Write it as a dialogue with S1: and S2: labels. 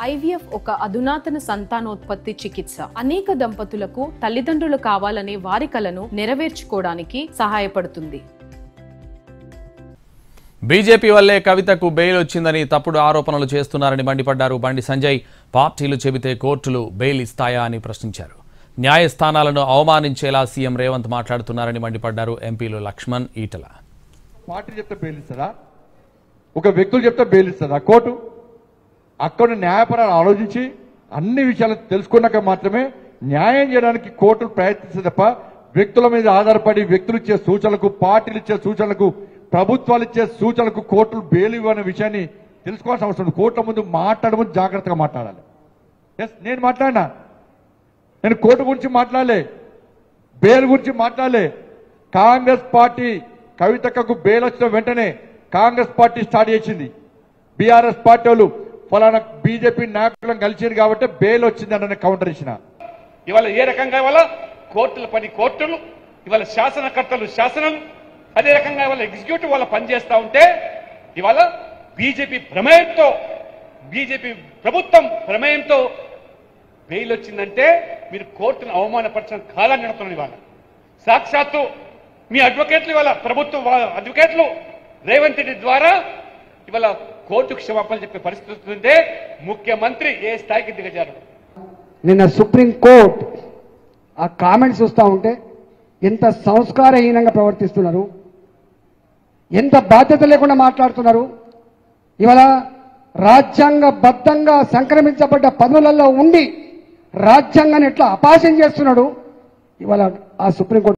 S1: IVF ఒక అధునాతన సంతానోత్పత్తి చికిత్స. అనేక దంపతులకు తల్లిదండ్రులు కావాలనే వారి కలను నెరవేర్చుకోవడానికి సహాయపడుతుంది.
S2: బీజేపీ వల్లే కవితకు బెయిల్ వచ్చిందని తప్పుడు ఆరోపణలు చేస్తున్నారని మండిపడ్డారు బండి సంజయ్. పార్టీలు చెబితే కోర్టులు బెయిల్ ఇస్తాయా అని ప్రశ్నించారు. న్యాయస్థానాలను అవమానించేలా సీఎం రేవంత్ మాట్లాడుతున్నారని మండిపడ్డారు ఎంపీలు లక్ష్మణ్, ఈటల.
S3: పార్టీ చెప్తే బెయిల్ ఇస్తారా? ఒక వ్యక్తులు చెప్తే బెయిల్ ఇస్తారా కోర్టు? అక్కడ న్యాయపరాలు ఆలోచించి అన్ని విషయాలు తెలుసుకున్నాక మాత్రమే న్యాయం చేయడానికి కోర్టులు ప్రయత్నిస్తే తప్ప వ్యక్తుల మీద ఆధారపడి వ్యక్తులు ఇచ్చే సూచనలకు, పార్టీలు ఇచ్చే సూచనలకు, ప్రభుత్వాలు ఇచ్చే సూచనలకు కోర్టులు బెయిల్ ఇవ్వనే విషయాన్ని తెలుసుకోవాల్సిన అవసరం. కోర్టుల ముందు మాట్లాడే ముందు జాగ్రత్తగా మాట్లాడాలి. నేను మాట్లాడినా, నేను కోర్టు గురించి మాట్లాడలే, బెయిల్ గురించి మాట్లాడలే. కాంగ్రెస్ పార్టీ కవితకు బెయిల్ వచ్చిన వెంటనే కాంగ్రెస్ పార్టీ స్టార్ట్ చేసింది. బీఆర్ఎస్ పార్టీ వాళ్ళు ఫలానా బీజేపీ నాయకులను కలిసింది కాబట్టి బెయిల్ వచ్చిందని కౌంటర్ ఇచ్చిన.
S4: ఇవాళ ఏ రకంగా ఇవాళ కోర్టుల పని కోర్టులు, ఇవాళ శాసనకర్తలు శాసనాలు, అదే రకంగా ఇవాళ ఎగ్జిక్యూటివ్ వాళ్ళ పనిచేస్తూ ఉంటే ఇవాళ బీజేపీ ప్రమేయంతో, బీజేపీ ప్రభుత్వం ప్రమేయంతో బెయిల్ వచ్చిందంటే మీరు కోర్టును అవమానపరచడం కాలాన్ని నడుపుతున్నారు. ఇవాళ సాక్షాత్తు మీ అడ్వకేట్లు, ఇవాళ ప్రభుత్వం అడ్వకేట్లు రేవంత్ రెడ్డి ద్వారా ఇవాళ కోర్టు క్షమాపణలు చెప్పే పరిస్థితి వస్తుంటే ముఖ్యమంత్రి ఏ స్థాయికి దిగజారు.
S5: నిన్న సుప్రీంకోర్టు ఆ కామెంట్స్ చూస్తూ ఉంటే ఎంత సంస్కారహీనంగా ప్రవర్తిస్తున్నారు, ఎంత బాధ్యత లేకుండా మాట్లాడుతున్నారు. ఇవాళ రాజ్యాంగబద్ధంగా సంక్రమించబడ్డ పదవులలో ఉండి రాజ్యాంగాన్ని ఎట్లా అపాసం చేస్తున్నాడు ఇవాళ ఆ సుప్రీంకోర్టు.